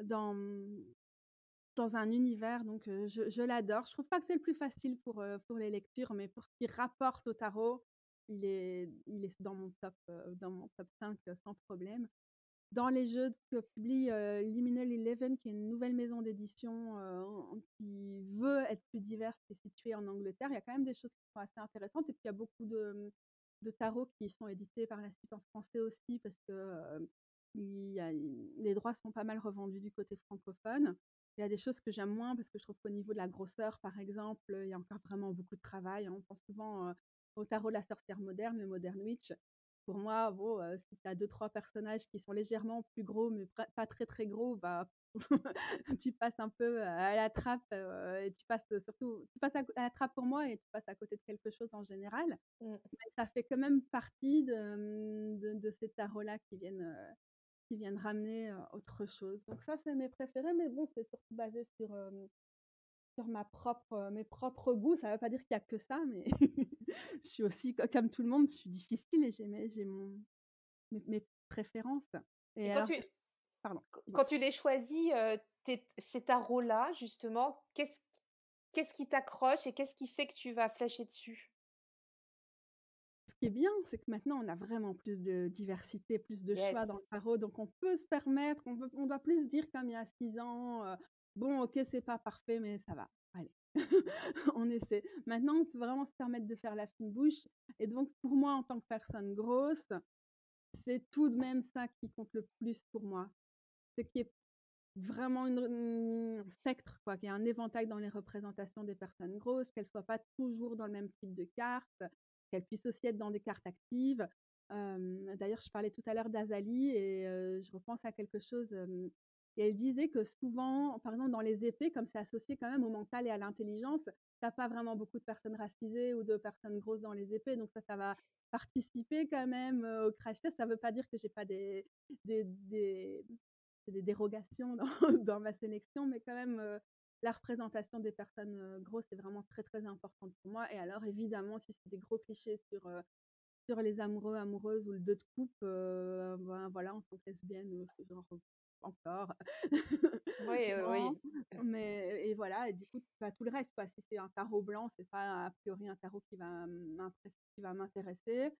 dans un univers, donc je l'adore. Je trouve pas que c'est le plus facile pour les lectures, mais pour ce qui rapporte au tarot, il est dans mon top 5 sans problème. Dans les jeux que publie, Liminal Eleven, qui est une nouvelle maison d'édition, qui veut être plus diverse et située en Angleterre, il y a quand même des choses qui sont assez intéressantes et puis il y a beaucoup de tarots qui sont édités par la suite en français aussi parce que, il y a les droits sont pas mal revendus du côté francophone. Il y a des choses que j'aime moins parce que je trouve qu'au niveau de la grosseur, par exemple, il y a encore vraiment beaucoup de travail, hein. On pense souvent, au tarot de la sorcière moderne, le Modern Witch. Pour moi, bon, si tu as 2-3 personnages qui sont légèrement plus gros, mais pas très, très gros, bah, tu passes un peu à la trappe, et tu passes à la trappe pour moi et tu passes à côté de quelque chose en général. mmh. Mais ça fait quand même partie de ces tarots-là qui viennent ramener, autre chose. Donc ça, c'est mes préférés, mais bon, c'est surtout basé sur mes propres goûts. Ça veut pas dire qu'il y a que ça, mais je suis aussi comme tout le monde, je suis difficile et j'ai mes préférences. Et Et alors je pardon, dis-moi. quand tu les choisis, ces tarots-là, justement, qu'est-ce qui t'accroche et qu'est-ce qui fait que tu vas flasher dessus? Ce qui est bien, c'est que maintenant on a vraiment plus de diversité, plus de Yes. choix dans le tarot, donc on peut se permettre, on doit plus se dire comme il y a 6 ans, «Bon OK, c'est pas parfait, mais ça va, allez, on essaie». Maintenant, on peut vraiment se permettre de faire la fine bouche et donc pour moi, en tant que personne grosse, c'est tout de même ça qui compte le plus pour moi. C'est qu'il y ait vraiment un spectre quoi, qu'il y ait un éventail dans les représentations des personnes grosses, qu'elles soient pas toujours dans le même type de carte, qu'elles puissent aussi être dans des cartes actives. D'ailleurs, je parlais tout à l'heure d'Azali et je repense à quelque chose, et elle disait que souvent, par exemple dans les épées, comme c'est associé quand même au mental et à l'intelligence, tu as pas vraiment beaucoup de personnes racisées ou de personnes grosses dans les épées, donc ça va participer quand même, au crash test. Ça veut pas dire que j'ai pas des des dérogations dans dans ma sélection, mais quand même, la représentation des personnes, grosses est vraiment très, très importante pour moi et alors évidemment, si c'est des gros clichés sur les amoureux, amoureuses ou le 2 de coupe, ben, voilà, en tant que lesbienne, c'est genre, encore. Oui, Non, oui. mais et voilà et du coup, bah, tout le reste, quoi. Si c'est un tarot blanc, c'est pas a priori un tarot qui va m'intéresser.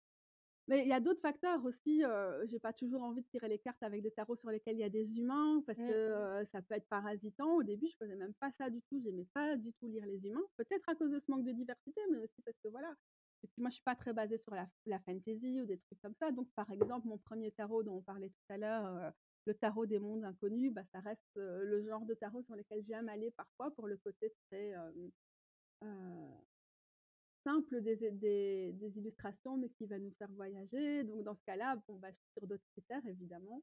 Mais il y a d'autres facteurs aussi, j'ai pas toujours envie de tirer les cartes avec des tarots sur lesquels il y a des humains parce que, Mmh. ça peut être parasitant. Au début, je faisais même pas ça du tout, j'aimais pas du tout lire les humains. Peut-être à cause de ce manque de diversité, mais aussi parce que voilà. Et puis moi, je suis pas très basée sur la fantasy ou des trucs comme ça. Donc par exemple, mon premier tarot dont on parlait tout à l'heure, le tarot des mondes inconnus, bah, ça reste, le genre de tarot sur lequel j'aime aller parfois pour le côté très, heu simple des illustrations, mais qui va nous faire voyager. Donc dans ce cas-là, bon, bah, je suis sur d'autres critères évidemment.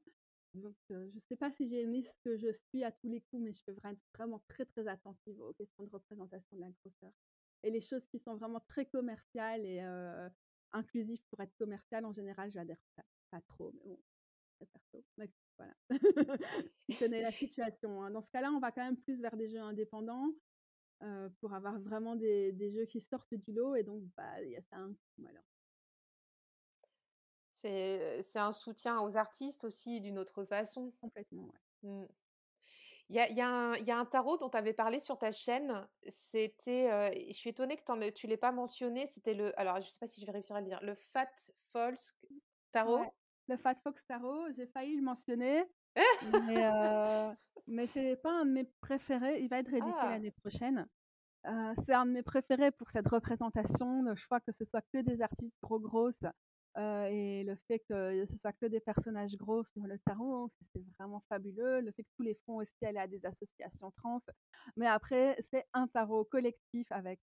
Donc je sais pas si j'ai une liste que je suis à tous les coups, mais je fais vraiment très, très attentive aux questions de représentation de la grosseur. Et les choses qui sont vraiment très commerciales et inclusives pour être commerciales, en général, j'adhère pas trop, mais bon, c'est perso. Donc voilà. Tu connais la situation, hein. Dans ce cas-là, on va quand même plus vers des jeux indépendants pour avoir vraiment des jeux qui sortent du lot et donc bah, il y a ça a un coût voilà, C'est un soutien aux artistes aussi d'une autre façon. complètement, ouais. Mmh. Il y a un tarot dont tu avais parlé sur ta chaîne, c'était, et je suis étonnée que tu l'aies pas mentionné, c'était alors je sais pas si je vais réussir à le dire, le Fat Folks Ouais, Tarot? le Fat Fox Tarot, j'ai failli le mentionner, mais mais c'est pas un de mes préférés. Il va être réédité Ah! l'année prochaine. C'est un de mes préférés pour cette représentation, le choix que ce soit que des artistes grosses, et le fait que ce soit que des personnages gros sur le tarot, c'est vraiment fabuleux. Le fait que tous les fonds aussi allaient à des associations trans. Mais après, c'est un tarot collectif avec,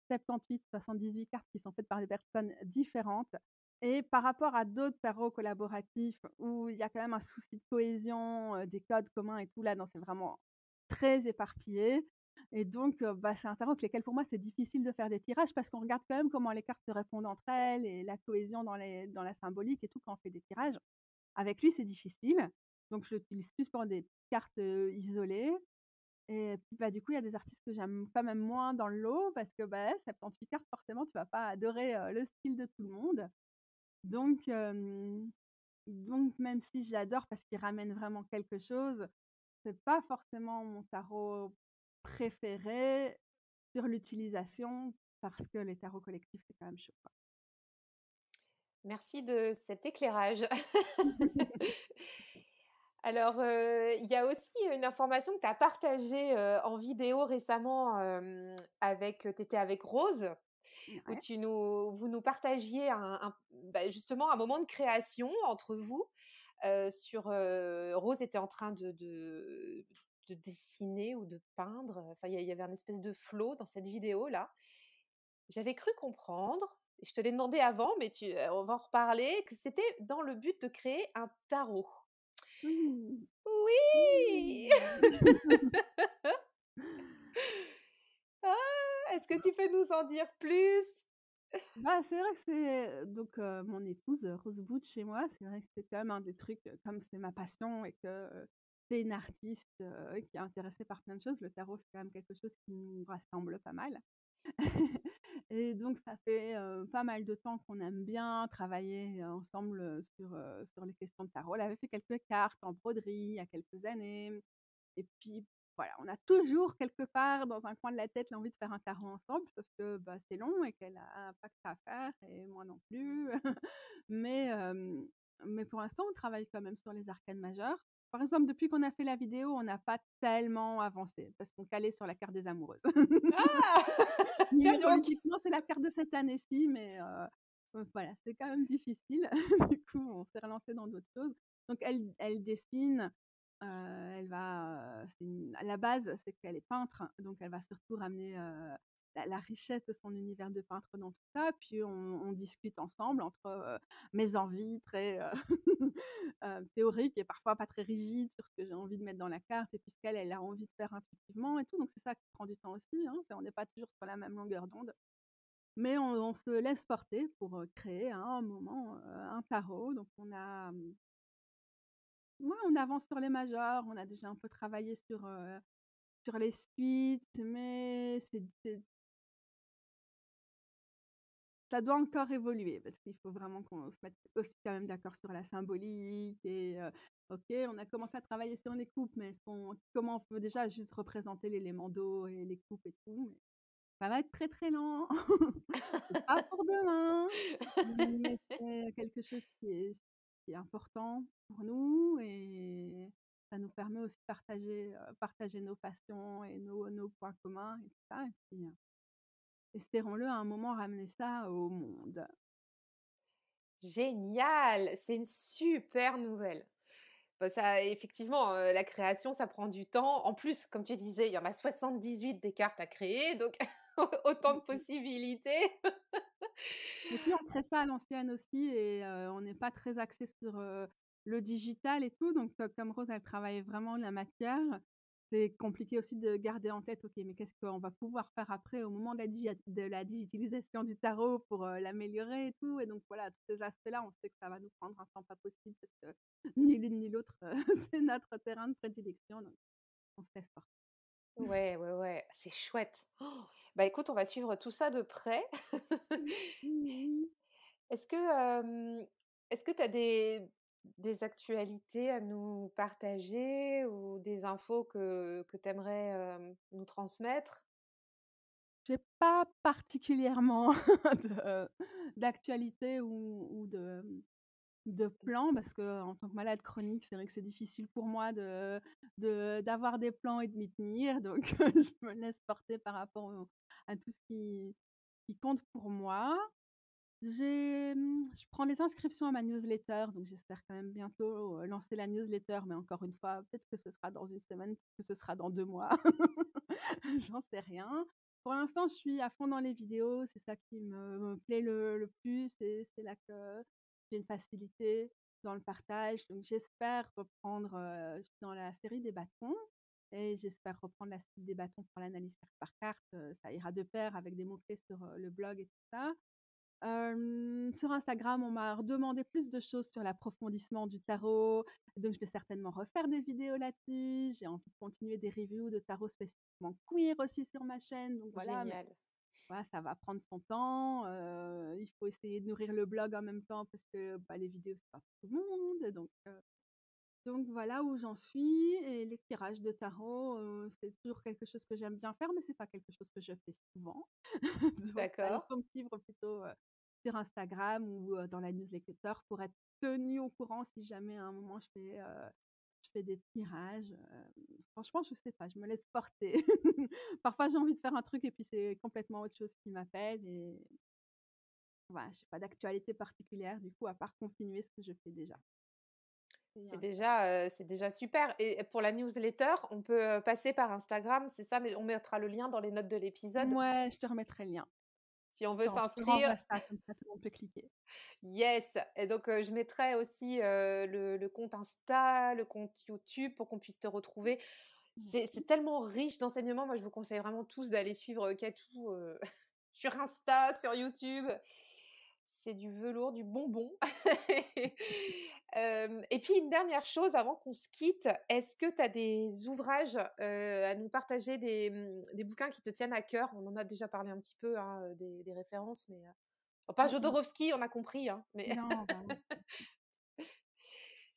78 cartes qui sont faites par des personnes différentes et par rapport à d'autres tarots collaboratifs où il y a quand même un souci de cohésion, des codes communs et tout, là, non, c'est vraiment très éparpillé. Et donc, bah, c'est un tarot avec lesquels pour moi c'est difficile de faire des tirages parce qu'on regarde quand même comment les cartes se répondent entre elles et la cohésion dans la symbolique et tout quand on fait des tirages. Avec lui, c'est difficile, donc je l'utilise plus pour des cartes, isolées et puis, bah, du coup, il y a des artistes que j'aime quand même moins dans le lot parce que, bah, 78 cartes forcément tu vas pas adorer, le style de tout le monde. Donc donc même si j'adore parce qu'il ramène vraiment quelque chose, c'est pas forcément mon tarot préféré sur l'utilisation parce que les tarots collectifs, c'est quand même chaud, quoi. Merci de cet éclairage. Alors, il y a aussi une information que tu as partagée, en vidéo récemment, avec, tu étais avec Rose, où Ouais. vous nous partagiez bah, justement un moment de création entre vous, Rose était en train de dessiner ou de peindre, enfin il y avait un espèce de flow dans cette vidéo-là. J'avais cru comprendre, et je te l'ai demandé avant, mais on va en reparler, que c'était dans le but de créer un tarot. Mmh. Oui! Mmh. Ah! Est-ce que tu peux nous en dire plus? Bah, c'est vrai que c'est donc mon épouse, Rose Butch chez moi, c'est vrai que c'est quand même un des trucs, comme c'est ma passion et que, c'est une artiste, qui est intéressée par plein de choses, le tarot, c'est quand même quelque chose qui nous rassemble pas mal. Et donc ça fait, pas mal de temps qu'on aime bien travailler, ensemble, sur les questions de tarot. Elle avait fait quelques cartes en broderie il y a quelques années et puis voilà, on a toujours quelque part dans un coin de la tête l'envie de faire un tarot ensemble, sauf que, bah, c'est long et qu'elle a pas que ça à faire et moi non plus. Mais mais pour l'instant, on travaille quand même sur les arcanes majeures. Par exemple, depuis qu'on a fait la vidéo, on n'a pas tellement avancé parce qu'on calait sur la carte des amoureuses. Ah! Tiens donc! Numérologiquement, c'est la carte de cette année-ci, mais voilà, c'est quand même difficile. Du coup, on s'est relancé dans d'autres choses. Donc elle dessine, elle va, c'est une à la base, c'est qu'elle est peintre, donc elle va surtout ramener, la richesse de son univers de peintre dans tout ça. Puis on discute ensemble entre, mes envies très, théoriques et parfois pas très rigides sur ce que j'ai envie de mettre dans la carte et puis ce qu'elle, elle a envie de faire intuitivement et tout. Donc c'est ça qui prend du temps aussi, hein, c'est on n'est pas toujours sur la même longueur d'onde, mais on se laisse porter pour, créer à un moment, un tarot. Donc ouais, on avance sur les majeurs, on a déjà un peu travaillé sur les suites, mais c'est ça doit encore évoluer parce qu'il faut vraiment qu'on se mette aussi quand même d'accord sur la symbolique et OK, on a commencé à travailler sur les coupes, mais comment on peut déjà juste représenter l'élément d'eau et les coupes et tout, ça va être très, très lent, c'est pas pour demain, mais c'est quelque chose qui est important pour nous et ça nous permet aussi de partager nos passions et nos points communs et tout ça et puis, espérons-le à un moment ramener ça au monde. Génial! C'est une super nouvelle. Bah, ça effectivement, la création, ça prend du temps. En plus, comme tu disais, il y en a 78 des cartes à créer, donc autant de possibilités. Et puis on fait ça à l'ancienne aussi et on n'est pas très axé sur, le digital et tout donc comme Rose elle travaille vraiment la matière, c'est compliqué aussi de garder en tête: «OK, mais qu'est-ce qu'on va pouvoir faire après au moment de la digitalisation du tarot pour, l'améliorer et tout?» et donc voilà, tous ces aspects-là, on sait que ça va nous prendre un temps pas possible parce que ni l'une ni l'autre, c'est notre terrain de prédilection donc on se laisse porter. Ouais, ouais, ouais, c'est chouette. Oh, bah, écoute, on va suivre tout ça de près. Oui, oui. Est-ce que, est-ce que tu as des actualités à nous partager ou des infos que tu aimerais, nous transmettre? J'ai pas particulièrement de d'actualité ou de plan parce qu'en tant que malade chronique, c'est vrai que c'est difficile pour moi d'avoir des plans et de m'y tenir donc je me laisse porter par rapport à tout ce qui compte pour moi. Je prends les inscriptions à ma newsletter, donc j'espère quand même bientôt, lancer la newsletter, mais encore une fois, peut-être que ce sera dans une semaine, peut-être que ce sera dans 2 mois, j'en sais rien. Pour l'instant, je suis à fond dans les vidéos, c'est ça qui me plaît le plus et c'est là que j'ai une facilité dans le partage, donc j'espère reprendre, je suis dans la série des bâtons et j'espère reprendre la suite des bâtons pour l'analyse carte par carte, ça ira de pair avec des mots clés sur, le blog et tout ça. Sur Instagram, on m'a redemandé plus de choses sur l'approfondissement du tarot, donc je vais certainement refaire des vidéos là-dessus. J'ai envie de continuer des reviews de tarot spécifiquement queer aussi sur ma chaîne, donc voilà, mais Génial. voilà, ça va prendre son temps, il faut essayer de nourrir le blog en même temps parce que, bah, les vidéos, c'est pas pour tout le monde, donc voilà où j'en suis et les tirages de tarot, c'est toujours quelque chose que j'aime bien faire, mais c'est pas quelque chose que je fais souvent. Donc il D'accord. faut me suivre plutôt, sur Instagram ou, dans la newsletter pour être tenue au courant si jamais à un moment je fais des tirages, franchement je sais pas, je me laisse porter. Parfois j'ai envie de faire un truc et puis c'est complètement autre chose qui m'appelle et voilà, j'ai pas d'actualité particulière du coup à part continuer ce que je fais déjà. Et C'est déjà super et pour la newsletter, on peut, passer par Instagram, c'est ça? Mais on mettra le lien dans les notes de l'épisode, mouais, je te remettrai le lien. si on Je veut te s'inscrire. renvoie ça comme ça tout le monde peut cliquer. Yes et donc je mettrai aussi, le compte Insta, le compte YouTube pour qu'on puisse te retrouver. C'est Merci. tellement riche d'enseignements. Moi, je vous conseille vraiment tous d'aller suivre, Katou, sur Insta, sur YouTube. C'est du velours, du bonbon. Et puis une dernière chose avant qu'on se quitte, est-ce que tu as des ouvrages, à nous partager, des bouquins qui te tiennent à cœur? On en a déjà parlé un petit peu, hein, des références, mais pas Mmh mh. Jodorowsky, on a compris, hein, mais Non, bah, oui. et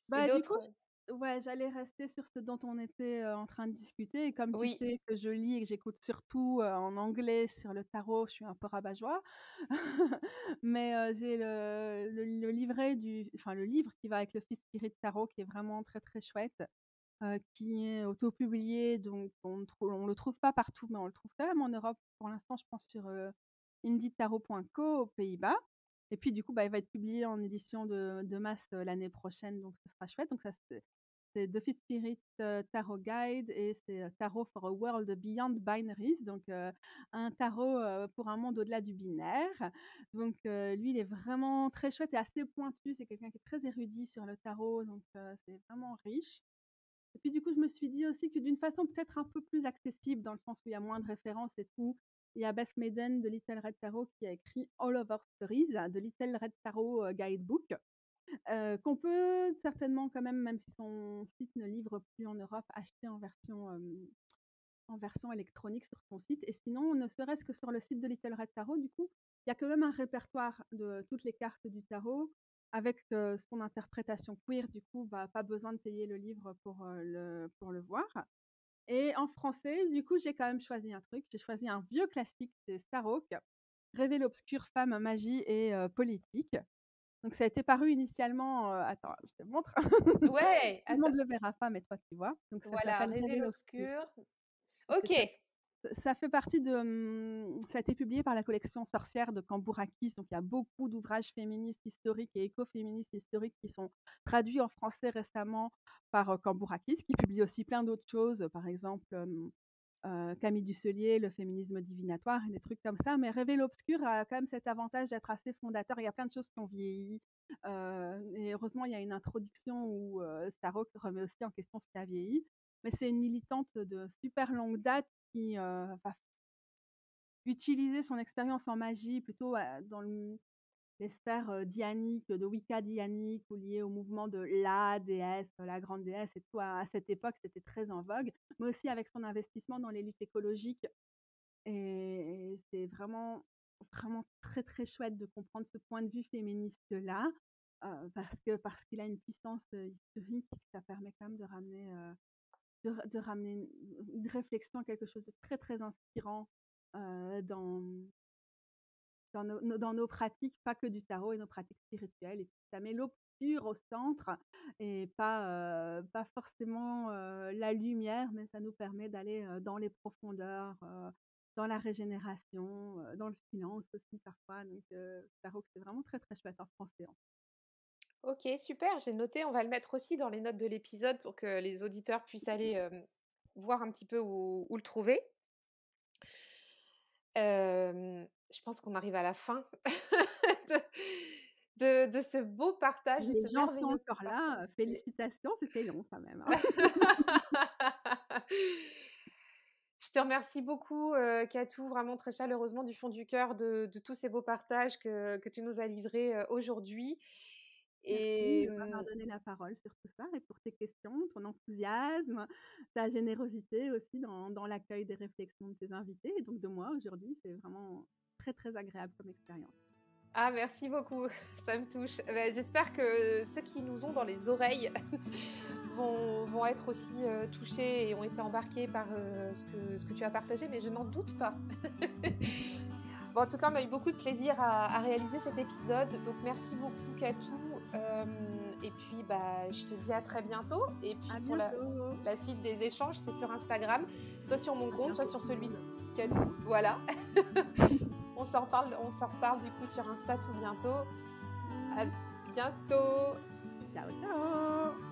Bah, du coup, d'autres? ouais, j'allais rester sur ce dont on était, en train de discuter et comme tu Oui, sais que je lis et que j'écoute surtout, en anglais sur le tarot, je suis un peu rabat-joie. Mais, j'ai le livret enfin le livre qui va avec le Fifth Spirit Tarot qui est vraiment très, très chouette, qui est auto-publié donc on le trouve pas partout, mais on le trouve quand même en Europe pour l'instant je pense sur, indietarot.co aux Pays-Bas et puis du coup, bah, il va être publié en édition de masse, l'année prochaine donc ce sera chouette donc ça c'est The Fifth Spirit, Tarot Guide et c'est, Tarot for a World Beyond Binaries donc, un tarot, pour un monde au-delà du binaire. Donc, lui il est vraiment très chouette et assez pointu, c'est quelqu'un qui est très érudit sur le tarot donc, c'est vraiment riche. Et puis du coup, je me suis dit aussi que d'une façon peut-être un peu plus accessible, dans le sens où il y a moins de références et tout, il y a Beth Maiden de Little Red Tarot qui a écrit All of Our Stories, The Little Red Tarot Guidebook, qu'on peut certainement quand même si son site ne livre plus en Europe, acheter en version électronique sur son site. Et sinon, ne serait-ce que sur le site de Little Red Tarot, du coup, il y a quand même un répertoire de toutes les cartes du tarot avec son interprétation queer. Du coup, bah, pas besoin de payer le livre pour le voir. Et en français, du coup, j'ai quand même choisi un truc. J'ai choisi un vieux classique, c'est Starhawk, Rêver l'obscur, femme, magie et politique. Donc ça a été paru initialement, attends, je te montre. Ouais, Tout le monde attends. le verra pas, mais toi tu vois. Donc ça Voilà, s'appelle Rêver Rêver l'obscur. l'obscur. C'est Ok. ça. Ça fait partie de, ça a été publié par la collection Sorcières de Cambourakis. Donc il y a beaucoup d'ouvrages féministes historiques et écoféministes historiques qui sont traduits en français récemment par Cambourakis, qui publie aussi plein d'autres choses, par exemple Camille Dusselier, le féminisme divinatoire et des trucs comme ça. Mais Rêver l'obscur a quand même cet avantage d'être assez fondateur. Il y a plein de choses qui ont vieilli. Et heureusement, il y a une introduction où Starhawk remet aussi en question ce qui a vieilli. Mais c'est une militante de super longue date qui va utiliser son expérience en magie plutôt dans les sphères dianiques, de Wicca dianique ou liées au mouvement de la déesse, la grande déesse et tout. À cette époque, c'était très en vogue, mais aussi avec son investissement dans les luttes écologiques. Et c'est vraiment, vraiment très, très chouette de comprendre ce point de vue féministe-là, parce qu'il a une puissance historique et que ça permet quand même de ramener, de ramener une réflexion, quelque chose de très, très inspirant dans, dans nos pratiques, pas que du tarot et nos pratiques spirituelles. Et puis, ça met l'obscur au centre et pas forcément la lumière, mais ça nous permet d'aller dans les profondeurs, dans la régénération, dans le silence aussi parfois. Donc, tarot, c'est vraiment très très chouette en français. Ok, super, j'ai noté. On va le mettre aussi dans les notes de l'épisode pour que les auditeurs puissent aller voir un petit peu où le trouver. Je pense qu'on arrive à la fin de ce beau partage, de Les ce gens sont merveilleux encore partage. là. Félicitations, c'était long quand même. Hein. Je te remercie beaucoup, Katou, vraiment très chaleureusement du fond du cœur de tous ces beaux partages que tu nous as livrés aujourd'hui. Merci Et de m'avoir donné la parole sur tout ça et pour tes questions, ton enthousiasme, ta générosité aussi dans l'accueil des réflexions de tes invités et donc de moi aujourd'hui. C'est vraiment très, très agréable comme expérience. ah, merci beaucoup, ça me touche. J'espère que ceux qui nous ont dans les oreilles vont être aussi touchés et ont été embarqués par ce que tu as partagé, mais je n'en doute pas. Bon, en tout cas, on a eu beaucoup de plaisir à réaliser cet épisode. Donc, merci beaucoup, Katou. Et puis, je te dis à très bientôt. Et puis, pour la suite des échanges, c'est sur Instagram, soit sur mon compte, soit sur celui de Katou. Voilà. on s'en reparle du coup sur Insta tout bientôt. À bientôt. Ciao, ciao.